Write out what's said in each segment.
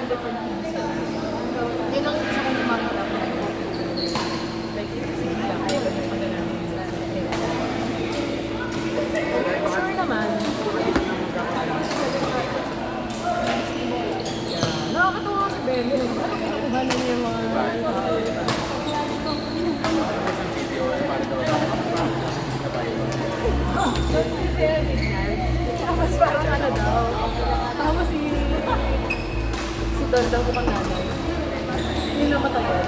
different things. Yun lang gusto kong umakita ko. Like, sige lang, ayaw ko yung pagdala ng isa. Sure naman. Nakakatawa si Benny. Ano kinukuha na niya yung mga... Tapos parang ano daw. Tapos si Don daw ko pang nanay. Yun na matagal.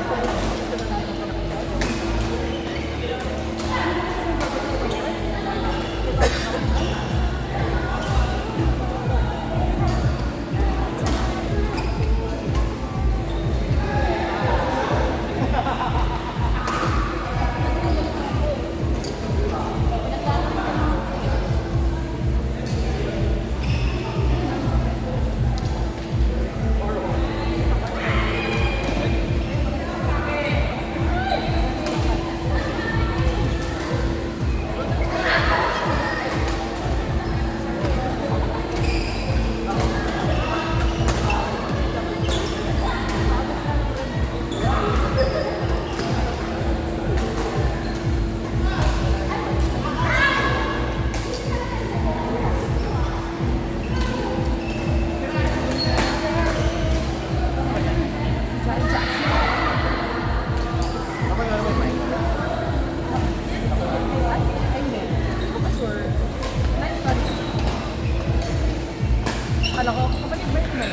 Kala ko, kapatid ba yun?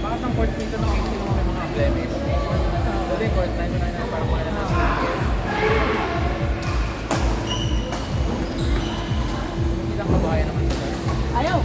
Bakit ang court dito na may mga blemish? Dati court time na parang mga naman. Hindi lang kabahayan naman sila. Ayaw!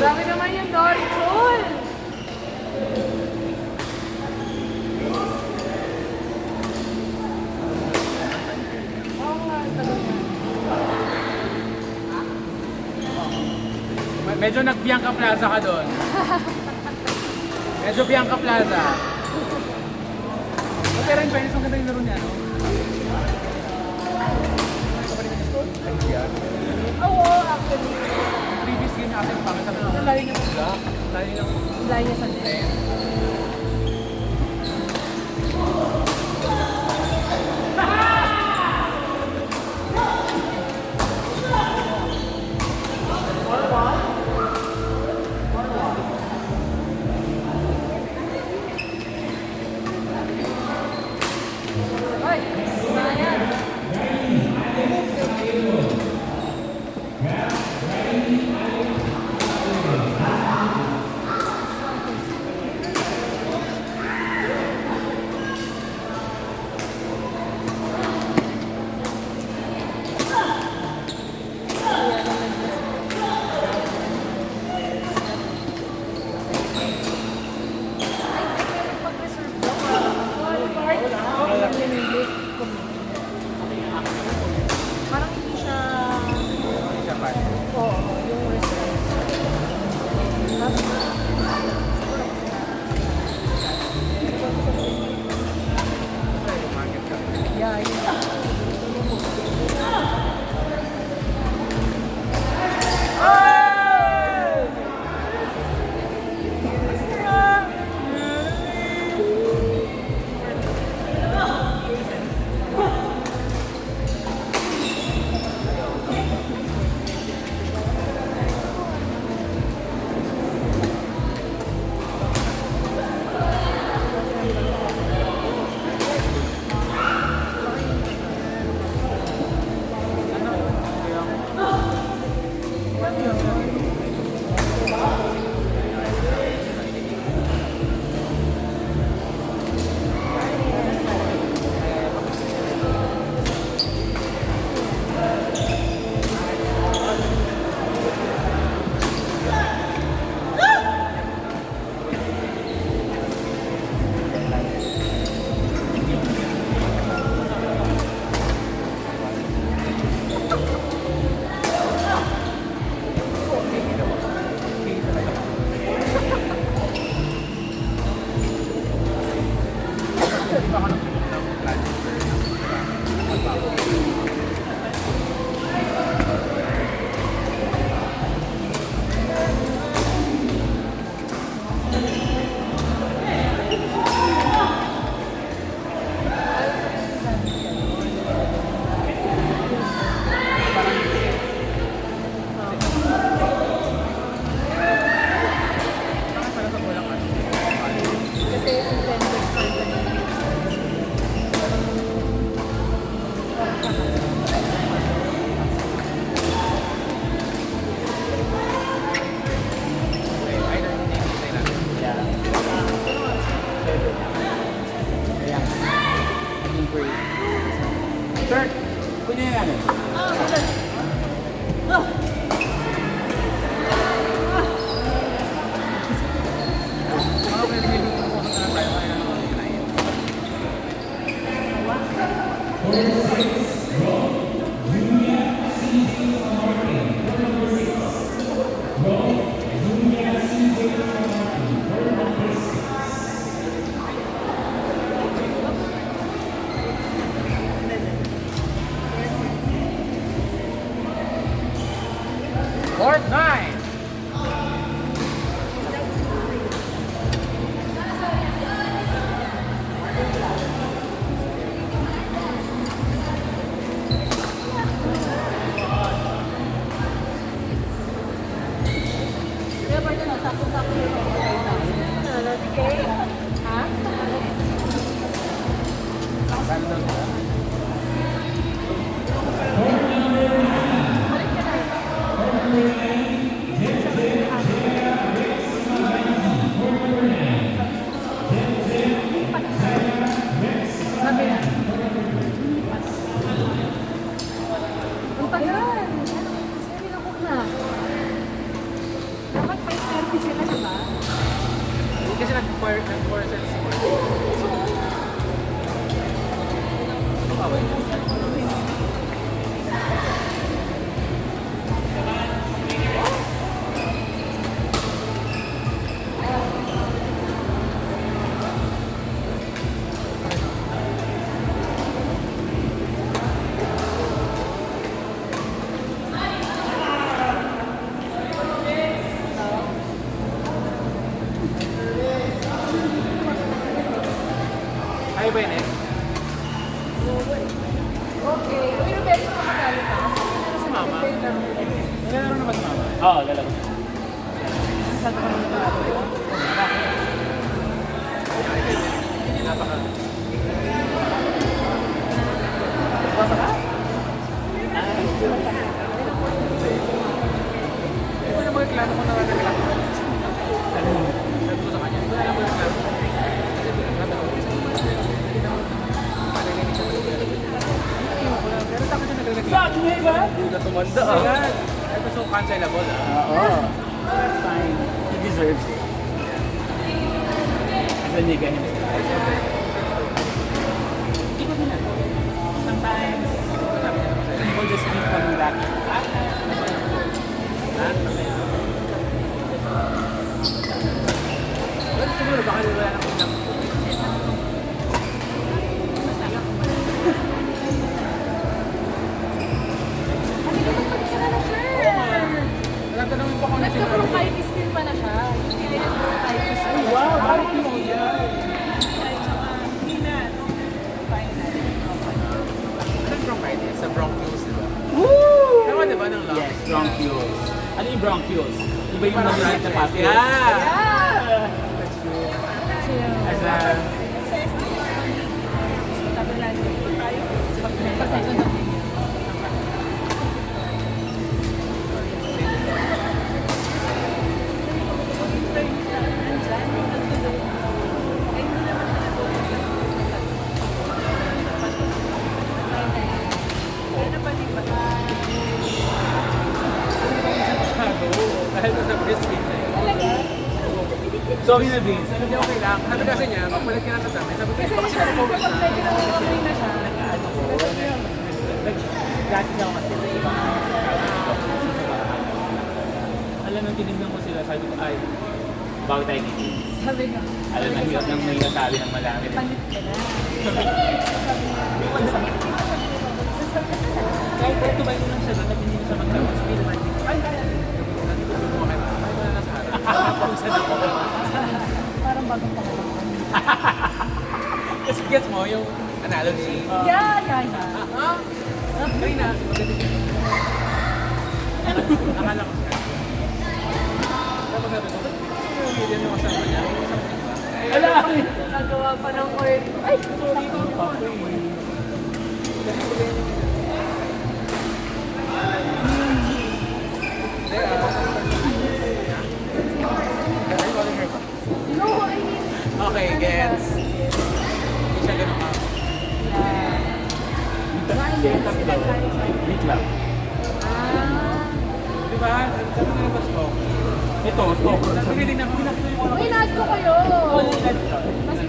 Grabe naman yung Dory Pool! Oo nga, tagal na. Medyo nag-Bianca Plaza ka doon. Medyo Bianca Plaza. Kasi Pero in fairness, ang ganda yung laro niya, no? Idea. Oo, actually. Yung previous game niya kasi yung pangit sabi ko, Ang layo niya. block, layo ng Ang layo niya sa net. Ay, sayang. Pag-reserve daw. Parang hindi siya... hindi siya pa. Oo, yung reserve. Market ka. Yeah, yun. Kasi intended for the Sir, kunya yan. Mga pwede nyo po sa tayo kaya kinain. Court 9. Kaya ba ito na, sakto-sakto yung okay. Ha? Random na. Balik ka na. Sabi na. Ang tagal. Sabi na cook na. Dapat 5:30 sila, diba? Kasi nag-4 cents. Kaya ba yun eh? Okay. Uy, Roberto, makakali ka. Si Mama. Nalaro naman si Mama. Oo, lalaro. Masyado ka naman nalaro. Hindi napaka... Basta ka? Hindi ko na mga klaro ko na naglalaro. Sabi ko sa kanya, hindi ko na lang mga klaro. Kasi pinagkata ko. Malilinis siya. Pero tapos siya naglalagay. Sabi niya ba? Hindi ka tumanda ah. Ito so cancelable ah. Oo. That's fine. He deserves it. As a nigga, hindi. Hindi ko ginagawa. Sometimes, people just keep coming back. Pero siguro baka wala nang pinag... Hindi ka magpagkira na siya. Nagtanongin pa ako na siya. Nagka-bronchitis din pa na siya. Hindi rin yung bronchitis. Ay, wow! Bakit mo yan? Anong bronchitis? Sa bronchioles, di ba? Woo! Tama di ba ng lungs? Yes, bronchioles. Ano yung bronchioles? Iba yung Parang nalilit na bronchitis. pathway. Yeah! Yeah! That's true. As a... Dahil sa breastfeed na yun. So, Vince, ano Hindi okay lang. Sabi kasi niya, pagbalik niya ng tatami, sabi ko, Kasi baka siya, sila COVID kapag na. medyo nang-okay na siya, Dati na ako kasi na iba. Alam nang tinignan ko sila, sabi ko, ay, bago tayo kitin. sabi ko, Alam na hirap ng may nasabi ng malaki. panit ka na. Kahit ito ba yun lang siya, bakit hindi siya magkawas? Hindi naman. Ay, Nandito ko kumakain. Ay, wala na sa harap. Pausan ako. Parang bagong pangalan. Kasi gets mo yung analogy. Yeah. Ah? Kaya na. Akala ko siya. Tapos sabi ko, ba't yung video yung kasama niya? Ala! Nagawa pa ng word. Ay, sorry ko. No, I mean, Okay, gets. Hindi siya ganun ka. Wait lang. Di ba? Sabi nga ba smoke? Ito, stop. Nagbibigay na ako. inad ko kayo.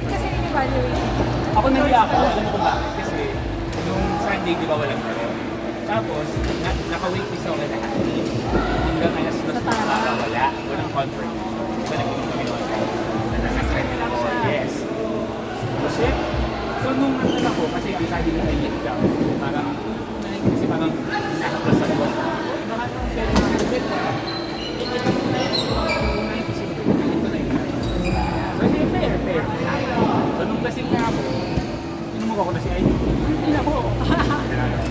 Kasi in-evaluate. Ako nahiya ako, alam mo kung bakit? Kasi nung Sunday, di ba walang laro? Tapos, naka-waitlist ako na hanggang alas na wala. Walang confirm. Diba nagpunta kami noon? Nasa-stress ako. Yes. Kasi, so nung nandun ako, kasi ang sabi nila yet daw, parang, kasi parang nakaplas sa buwan. Baka nung pero nakaplas na, fair. So nung klaseng na ako, inumog ako na si Ay, hindi na ako.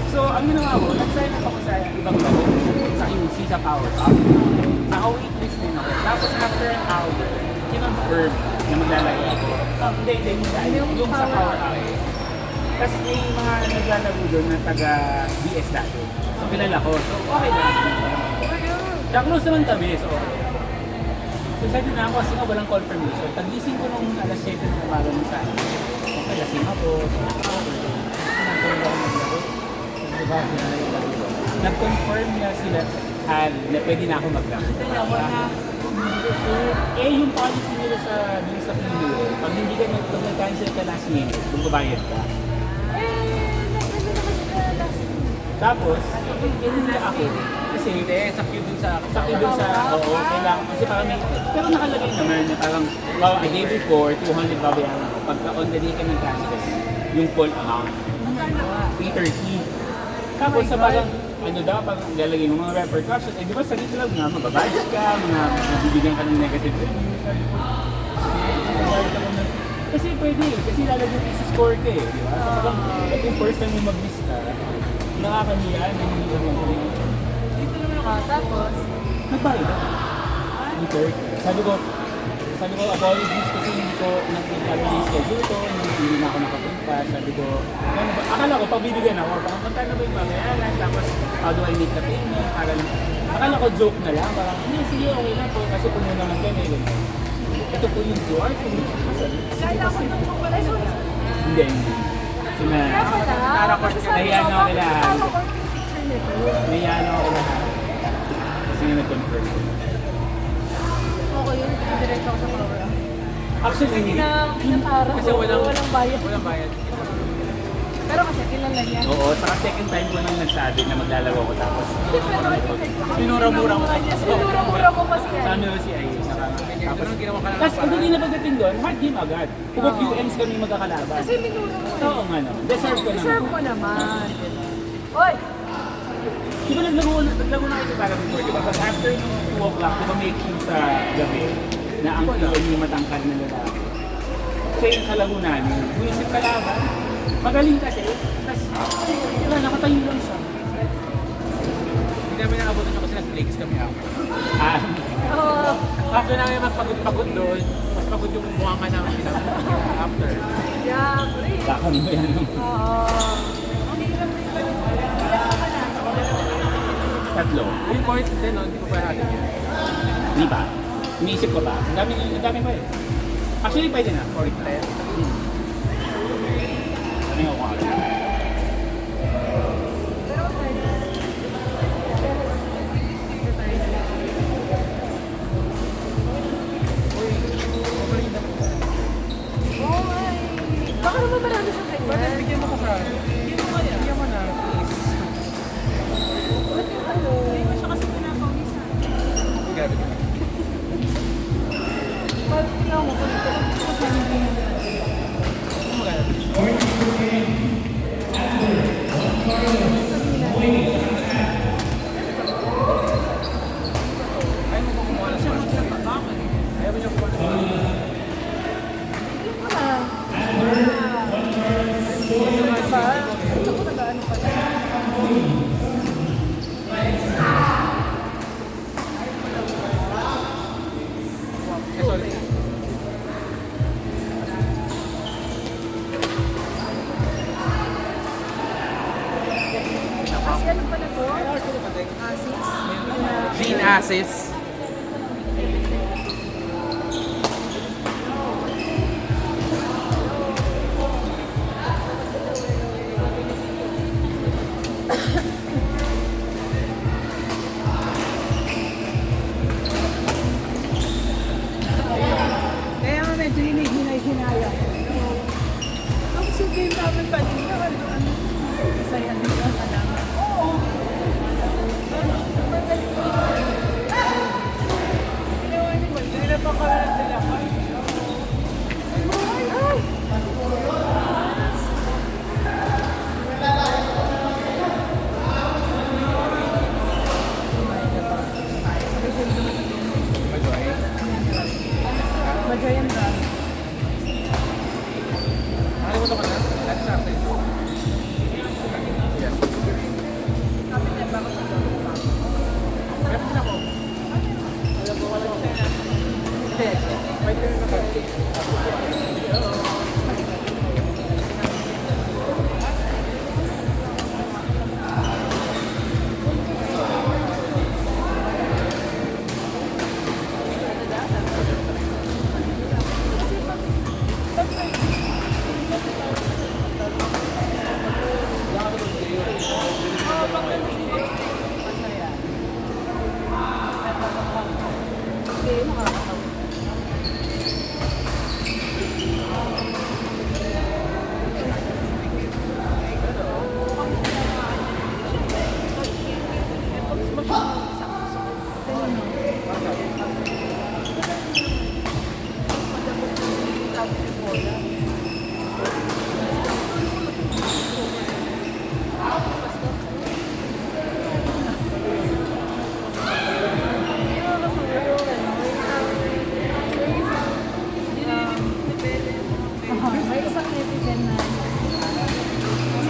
So ang ginawa ko, nag-sign up ako sa ibang laro, sa UC, sa Power Up. Naka-waitlist din ako. Tapos after an hour, kinonfirm na maglalaro ako. Hindi, yung sa Power Up. Tapos may mga naglalaro doon na taga-BS dati. So kilala ko. So okay lang. Kaya close naman kami, so okay. So sabi na ako kasi nga walang confirmation. Pag-gising ko nung alas 7 na umaga ng sa akin. Nagkalasing ako. Nag-confirm niya sila na pwede na ako maglaro. Eh yung policy nila sa PUA, pag hindi ka nag-cancel ka last minute, bumbabayad ka. Tapos, nila ako. Kasi Hindi, sakyo dun sa... sakit dun sa, oo, kailangan, kasi parang may, pero nakalagay naman na parang, wow, a day before, 200 babayaran ako. Pagka on the day ka nag-cancel, yung full amount, 330. Tapos sa parang, ano daw, parang lalagay ng mga repercussions, eh di ba sa GitLab nga, mababadge ka, mabibigyan ka ng negative reviews. Kasi pwede, kasi lalagyan yung score ka eh, di ba? So, parang, pag yung first time mo maglista, nakakamiya, nangyayari mo rin. Dito naman ako. Tapos, Nagbayad ako. Ni Kirk. Sabi ko, apologies kasi hindi ko nakita yung schedule ko, hindi na ako nakapunta. Sabi ko, ano ba? Akala ko, pagbibigyan ako, parang magkano ba yung babayaran, tapos how do I make the payment? Akala ko joke na lang, parang, hindi, sige, okay na po, kasi puno naman kami. Ito po yung door, kala ko nung pala yun. Hindi. Sina, Kaya pala. Naracord ka. Nahiyan ako kila Ali. Naracord yung picture nito. Nayaan ako lahat. Kasi nga nag-confirm. Okay yun. Direct ako sa power up. Actually, Pinatara Kasi ko. walang bayad. Walang bayad. Pero kasi kilala niya. oo, saka second time ko nang nagsabi na maglalaro ko tapos Hindi, pero Minura-mura mo. Minura mo pa siya. sa ano si Ay, saka tapos Ganun ginawa ka lang. tapos pagdating na pagdating doon, hard game agad. Pugok UMs kami magkakalaban. Kasi minura mo. Oo nga naman, deserve ko naman. Deserve mo naman. Oy! Di ba naglaro na kayo para before, di ba? But after nung 2 o'clock, di ba may cue sa gabi na ang cue yung matangkad na lalaki. Siya yung kalaro namin. Buisip kalaban, magaling kasi, tapos wala, nakatayo lang siya. Hindi namin nakabutan nyo kasi nag-flakes kami after. Ah, Oo. After namin magpagod-pagod doon, mas pagod yung mukha ka namin after. Yeah, pre. baka mo yan. Oo. Tatlo. Yung points din, no? Hindi ko pa natin yun. Di ba? Iniisip ko ba? Ang dami pa eh. Actually, pwede na. For it. Ano yung ako? Pero okay. Oh my. Baka naman marami siyang ganyan. Bigyan mo ko sa... Bigyan mo na, please. Ba't yung ano? Hindi mo siya kasi pinapawisan. Grabe. Ba't tingnan mo ko dito? Kasi hindi mo na. Ano magana? Ayaw mo ba kumuha ng sponge? Ayaw mo niya kumuha ng sponge? Hindi ko na. Ano ba? Ito ko nag-ano pa na. Eh, sorry. Kasi ano pala to? Asis. Gene Assis. Kaya nga medyo hinay-hinaya. Tapos yung game namin kanina, ano, saya din ang alaman. Oo. Ginawa ni Mal, hindi na pa kaya sila. Ay! Majoyan ba? Nakalimutan ko na. Dati sa atin. Yes. Kapit na ba ako sa Meron din ako. Alam ko, wala ko. Hindi. Pwede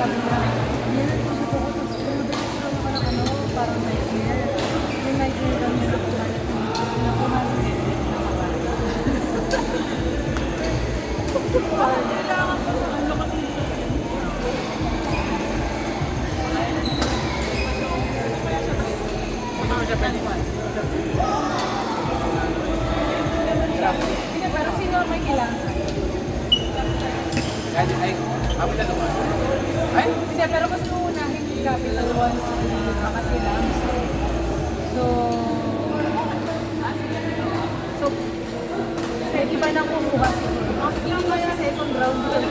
sabi niya, "Yan, sabi ko, tapos pinabalik ko naman ng ano, parang nightmare. Yung nightmare daw niya nakuha si Edith na parang kailangan ko ano kasi Ano siya pwede man? hindi, pero sino ang may kailangan? Ay, kami na naman. Ay, Hindi, pero mas uunahin yung capital ones baka sila. So, pwede ba nang kumuha siguro? Hindi ba yung second round yun?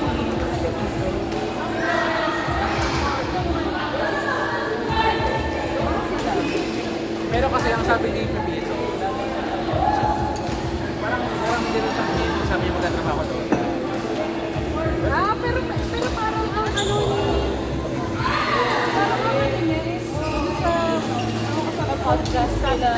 pero kasi ang sabi ni Pepito, parang hindi rin sa Pepito, sabi niya maganda ako doon. Pero parang ang ano parang ang ano niya is sa podcast nila